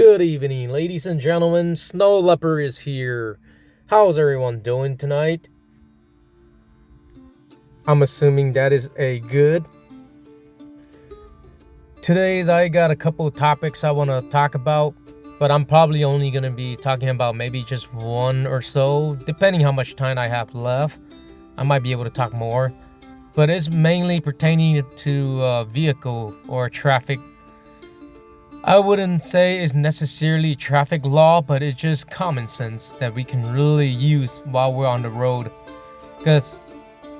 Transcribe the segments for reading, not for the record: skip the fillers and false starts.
Good evening, ladies and gentlemen. Snow Leopard is here. How's everyone doing tonight? I'm assuming that is a good. Today, I got a couple of topics I want to talk about, but I'm probably only going to be talking about maybe just one or so, depending how much time I have left. I might be able to talk more, but it's mainly pertaining to vehicle or traffic. I wouldn't say it's necessarily traffic law, but it's just common sense that we can really use while we're on the road. Because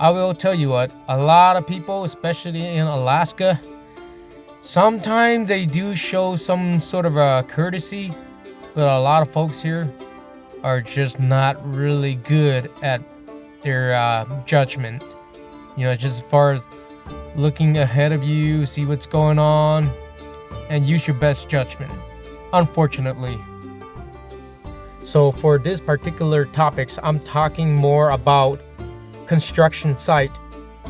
I will tell you what, a lot of people, especially in Alaska, sometimes they do show some sort of a courtesy, but a lot of folks here are just not really good at their judgment. Just as far as looking ahead of you, see what's going on, and use your best judgment, unfortunately. So for this particular topics, I'm talking more about construction site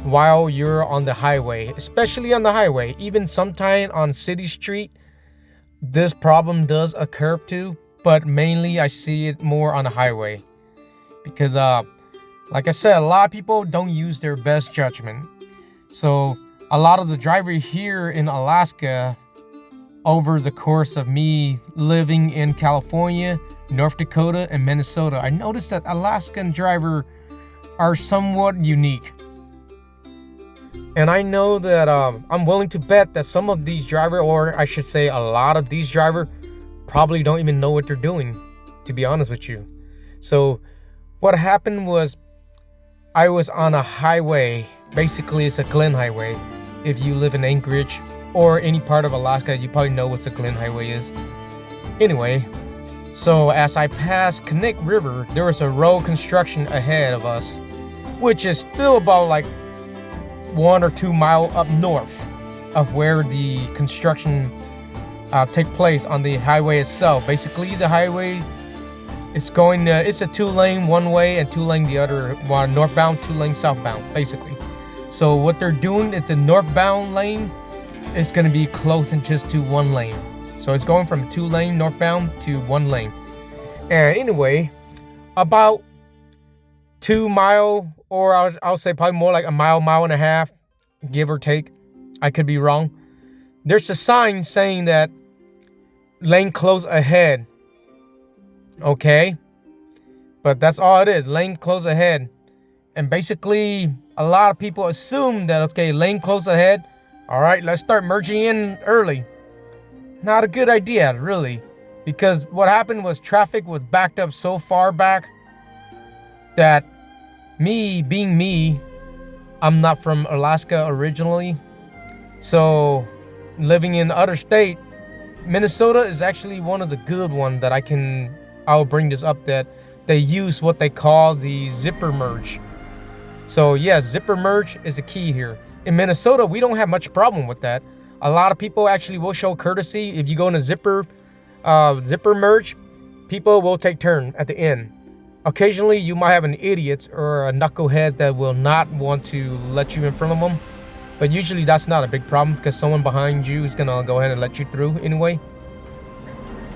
while you're on the highway, especially on the highway. Even sometime on city street, this problem does occur too, but mainly I see it more on the highway because like I said, a lot of people don't use their best judgment. So a lot of the drivers here in Alaska, over the course of me living in California, North Dakota, and Minnesota, I noticed that Alaskan drivers are somewhat unique. And I know that I'm willing to bet that some of these drivers, or I should say a lot of these drivers, probably don't even know what they're doing, to be honest with you. So what happened was I was on a highway. Basically, it's a Glen Highway. If you live in Anchorage or any part of Alaska, you probably know what the Glen Highway is. Anyway, so as I passed Connect River, there was a road construction ahead of us, which is still about like 1 or 2 miles up north of where the construction take place on the highway itself. Basically, the highway is going, it's a 2-lane one way and 2-lane the other, one northbound, 2-lane southbound, basically. So what they're doing, it's a northbound lane. It's going to be close in just to 1 lane. So it's going from 2-lane northbound to 1 lane. And anyway, about 2 mile, or I'll say probably more like a mile and a half, give or take. I could be wrong. There's a sign saying that lane close ahead. Okay. But that's all it is. Lane close ahead. And basically, a lot of people assume that, okay, lane close ahead. All right, let's start merging in early. Not a good idea, really. Because what happened was traffic was backed up so far back that me, being me, I'm not from Alaska originally. So living in other state, Minnesota is actually one of the good ones that I'll bring this up, that they use what they call the zipper merge. So yeah, zipper merge is a key here. In Minnesota, we don't have much problem with that. A lot of people actually will show courtesy. If you go in a zipper merge, people will take turn at the end. Occasionally, you might have an idiot or a knucklehead that will not want to let you in front of them. But usually that's not a big problem because someone behind you is going to go ahead and let you through anyway.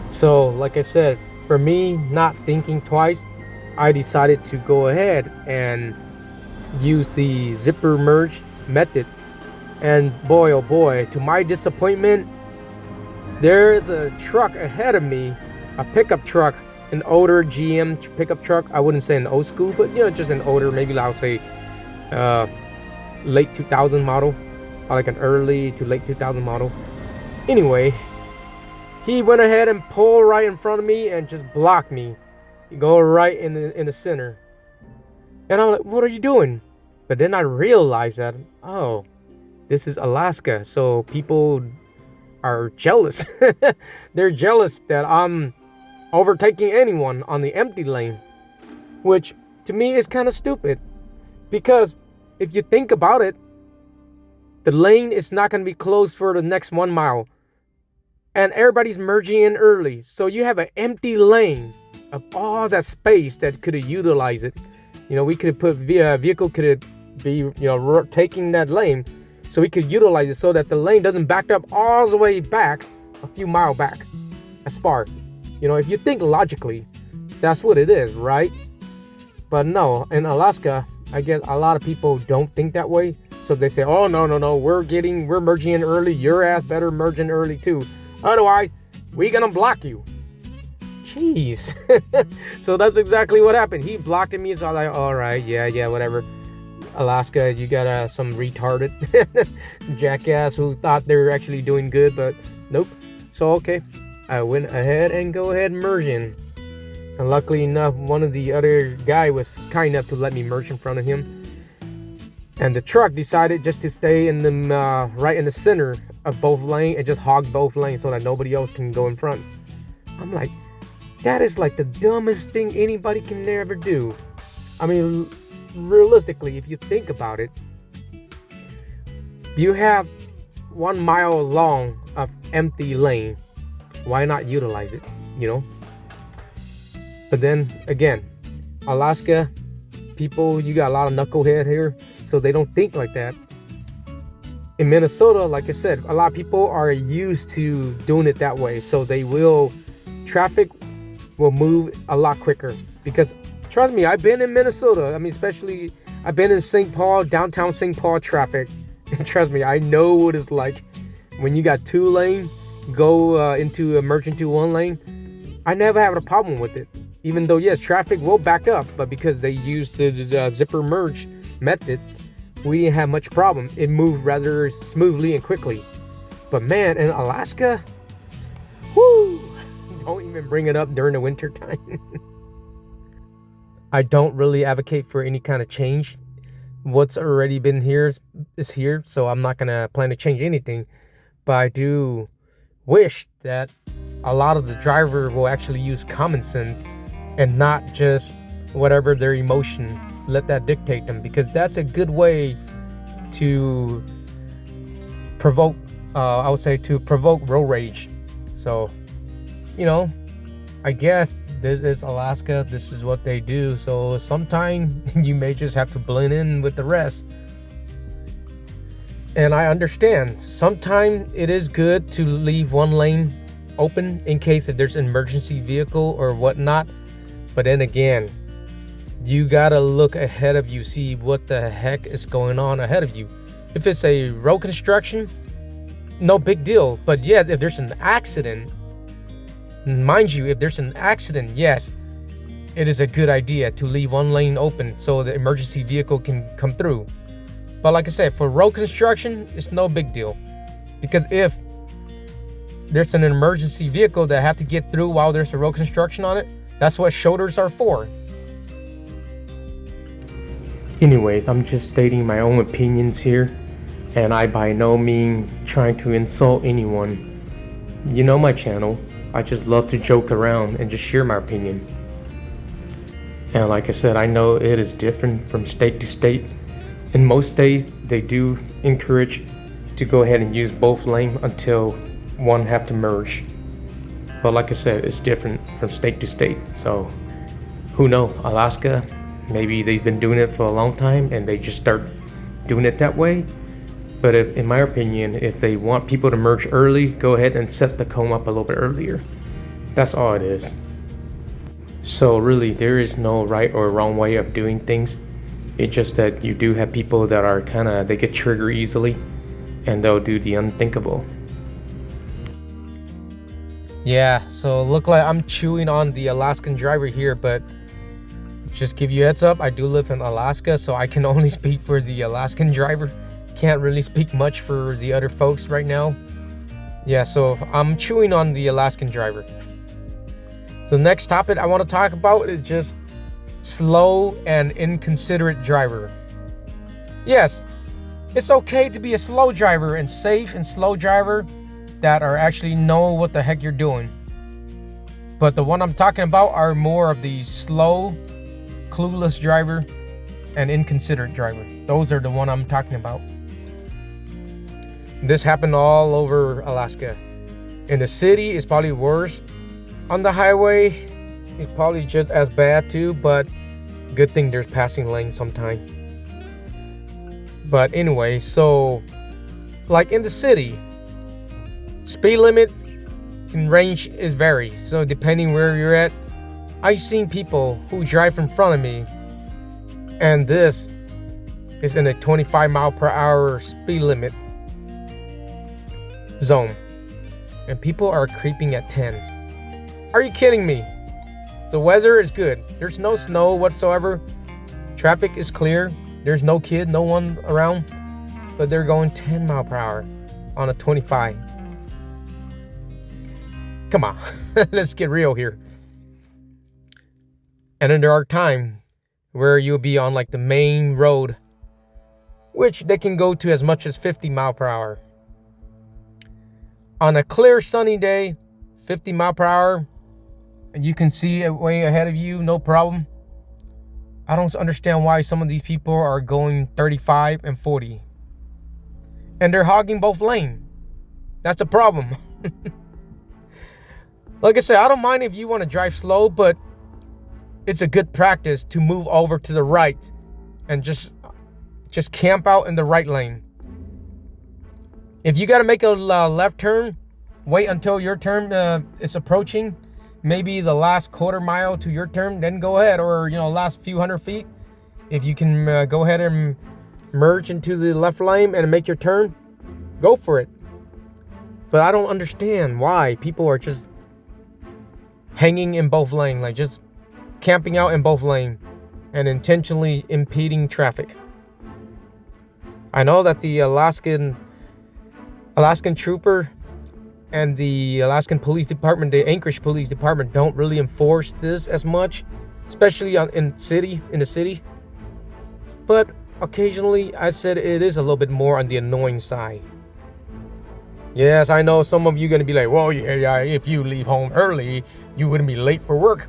So like I said, for me, not thinking twice, I decided to go ahead and use the zipper merge method. And boy, oh boy, to my disappointment, there's a truck ahead of me, a pickup truck, an older GM pickup truck. I wouldn't say an old school, but just an older, maybe I'll say late 2000 model, or like an early to late 2000 model. Anyway, he went ahead and pulled right in front of me and just blocked me. You go right in the center. And I'm like, what are you doing? But then I realized that, oh, this is Alaska, so people are jealous. They're jealous that I'm overtaking anyone on the empty lane, which to me is kind of stupid. Because if you think about it, the lane is not going to be closed for the next 1 mile. And everybody's merging in early. So you have an empty lane of all that space that could have utilized it. We could have put vehicle could be taking that lane, so we could utilize it so that the lane doesn't back up all the way back a few miles back. as far. If you think logically, that's what it is, right? But no, in Alaska, I guess a lot of people don't think that way. So they say, oh, no, we're merging in early. Your ass better merge in early too. Otherwise, we gonna block you. Jeez. So that's exactly what happened. He blocked me, so I was like, all right, yeah, whatever. Alaska, you got some retarded jackass who thought they were actually doing good, but nope. So, okay, I went ahead and merge in. And luckily enough, one of the other guy was kind enough to let me merge in front of him. And the truck decided just to stay in the right in the center of both lanes and just hog both lanes so that nobody else can go in front. I'm like, that is like the dumbest thing anybody can ever do. I mean, realistically, if you think about it, you have 1 mile long of empty lane. Why not utilize it? But then again, Alaska people, you got a lot of knucklehead here, so they don't think like that. In Minnesota, like I said, a lot of people are used to doing it that way, so traffic will move a lot quicker. Because trust me, I've been in Minnesota. I mean, especially I've been in St. Paul, downtown St. Paul traffic. And trust me, I know what it's like when you got 2 lane merge into 1 lane. I never have a problem with it. Even though, yes, traffic will back up, but because they used the zipper merge method, we didn't have much problem. It moved rather smoothly and quickly. But man, in Alaska, whoo, don't even bring it up during the winter time. I don't really advocate for any kind of change. What's already been here is here, so I'm not gonna plan to change anything. But I do wish that a lot of the driver will actually use common sense and not just whatever their emotion, let that dictate them, because that's a good way to provoke road rage. So, I guess this is Alaska, this is what they do, so sometime you may just have to blend in with the rest. And I understand, sometimes it is good to leave 1 lane open in case if there's an emergency vehicle or whatnot. But then again, you gotta look ahead of you, see what the heck is going on ahead of you. If it's a road construction, no big deal. But yes, if there's an accident, mind you, if there's an accident, yes, it is a good idea to leave 1 lane open so the emergency vehicle can come through. But like I said, for road construction, it's no big deal. Because if there's an emergency vehicle that have to get through while there's a road construction on it, that's what shoulders are for. Anyways, I'm just stating my own opinions here, and I by no means trying to insult anyone. You know my channel, I just love to joke around and just share my opinion. And like I said, I know it is different from state to state. In most states, they do encourage to go ahead and use both lanes until one have to merge. But like I said, it's different from state to state. So who knows? Alaska, maybe they've been doing it for a long time and they just start doing it that way. But in my opinion, if they want people to merge early, go ahead and set the cone up a little bit earlier. That's all it is. So really, there is no right or wrong way of doing things. It's just that you do have people that are they get triggered easily and they'll do the unthinkable. Yeah, so look like I'm chewing on the Alaskan driver here, but just give you a heads up, I do live in Alaska, so I can only speak for the Alaskan driver. Can't really speak much for the other folks right now. Yeah, so I'm chewing on the Alaskan driver. The next topic I want to talk about is just slow and inconsiderate driver. Yes, it's okay to be a slow driver and safe and slow driver that are actually know what the heck you're doing. But the one I'm talking about are more of the slow, clueless driver and inconsiderate driver. Those are the one I'm talking about. This happened all over Alaska. In the city, it's probably worse. On the highway, it's probably just as bad too, but good thing there's passing lanes sometime. But anyway, so like in the city, speed limit can range is vary. So depending where you're at, I've seen people who drive in front of me, and this is in a 25 mile per hour speed limit zone, and people are creeping at 10. Are you kidding me? The weather is good. There's no snow whatsoever. Traffic is clear. There's no kid, no one around, but they're going 10 mile per hour on a 25. Come on, let's get real here. And then there are times where you'll be on like the main road, which they can go to as much as 50 mile per hour. On a clear sunny day, 50 mile per hour, and you can see it way ahead of you, no problem. I don't understand why some of these people are going 35 and 40. And they're hogging both lanes. That's the problem. Like I said, I don't mind if you want to drive slow, but it's a good practice to move over to the right and just camp out in the right lane. If you got to make a left turn, wait until your turn is approaching, maybe the last quarter mile to your turn, then go ahead, or last few hundred feet. If you can go ahead and merge into the left lane and make your turn, go for it. But I don't understand why people are just hanging in both lanes, like just camping out in both lanes and intentionally impeding traffic. I know that the Alaskan trooper and the Alaskan Police Department, the Anchorage Police Department, don't really enforce this as much, especially in the city. But occasionally, I said it is a little bit more on the annoying side. Yes, I know some of you are going to be like, well, yeah, if you leave home early, you wouldn't be late for work.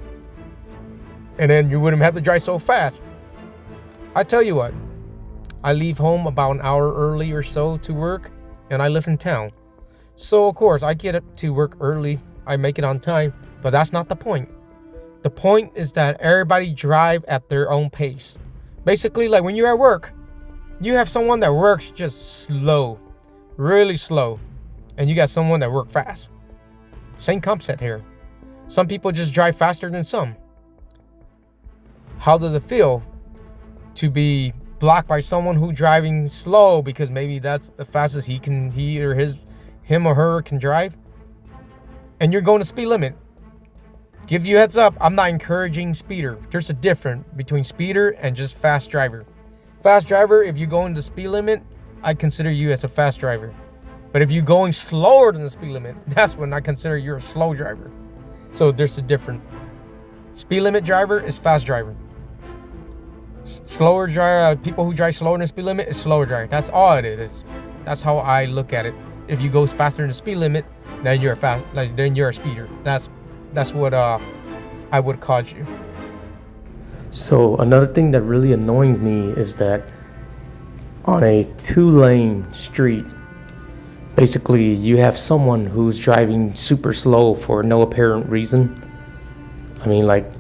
And then you wouldn't have to drive so fast. I tell you what, I leave home about an hour early or so to work, and I live in town. So, of course, I get up to work early. I make it on time, but that's not the point. The point is that everybody drive at their own pace. Basically, like when you're at work, you have someone that works just slow, really slow, and you got someone that works fast. Same concept here. Some people just drive faster than some. How does it feel to be blocked by someone who driving slow because maybe that's the fastest him or her can drive, and you're going to speed limit? Give you a heads up, I'm not encouraging speeder. There's a difference between speeder and just fast driver. Fast driver, if you're going to speed limit, I consider you as a fast driver. But if you're going slower than the speed limit, that's when I consider you're a slow driver. So there's a difference. Speed limit driver is fast driver. Slower driver, people who drive slower than the speed limit is slower driver. That's all it is. That's how I look at it. If you go faster than the speed limit, then you're a speeder. That's what I would call you. So another thing that really annoys me is that on a 2-lane street, basically you have someone who's driving super slow for no apparent reason. I mean, like,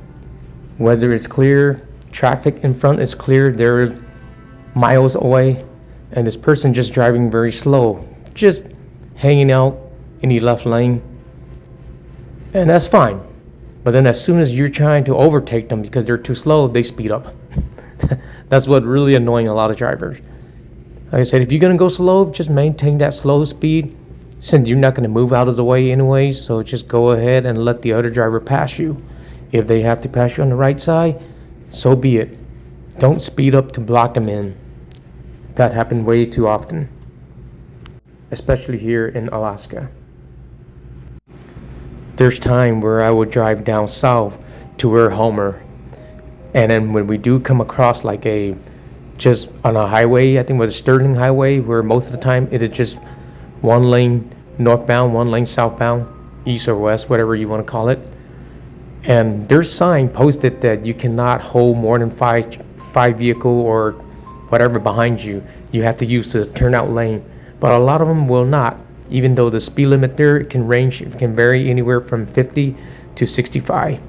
weather is clear, traffic in front is clear, they're miles away, and this person just driving very slow, just hanging out in the left lane. And that's fine. But then as soon as you're trying to overtake them because they're too slow, they speed up. That's what really annoying a lot of drivers. Like I said, if you're going to go slow, just maintain that slow speed, since you're not going to move out of the way anyway. So just go ahead and let the other driver pass you. If they have to pass you on the right side, so be it. Don't speed up to block them in. That happened way too often, especially here in Alaska. There's time where I would drive down south to where Homer, and then when we do come across like just on a highway, I think it was a Sterling highway, where most of the time it is just one lane northbound, one lane southbound, east or west, whatever you want to call it. And there's sign posted that you cannot hold more than five vehicle or whatever behind you. You have to use the turnout lane. But a lot of them will not, even though the speed limit there can vary anywhere from 50 to 65.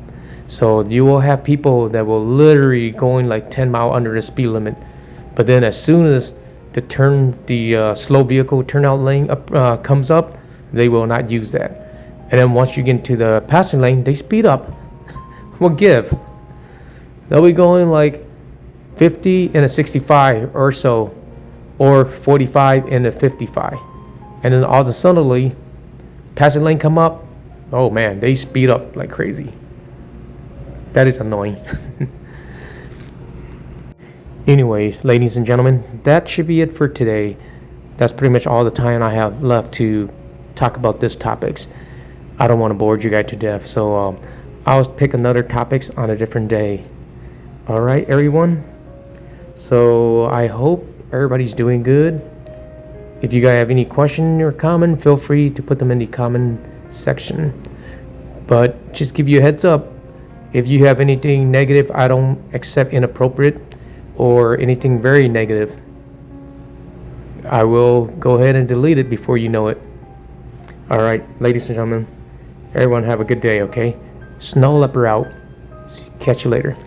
So you will have people that will literally going like 10 miles under the speed limit. But then as soon as the slow vehicle turnout lane comes up, they will not use that. And then once you get into the passing lane, they speed up. Well, give. They'll be going like 50 and a 65 or so, or 45 and a 55. And then all of a suddenly, passing lane come up. Oh man, they speed up like crazy. That is annoying. Anyways, ladies and gentlemen, that should be it for today. That's pretty much all the time I have left to talk about this topics. I don't want to bore you guys to death, so I'll pick another topics on a different day. All right, everyone. So I hope everybody's doing good. If you guys have any question or comment, feel free to put them in the comment section. But just give you a heads up, if you have anything negative, I don't accept inappropriate or anything very negative. I will go ahead and delete it before you know it. All right, ladies and gentlemen, everyone have a good day, okay? Snow Leopard out. Catch you later.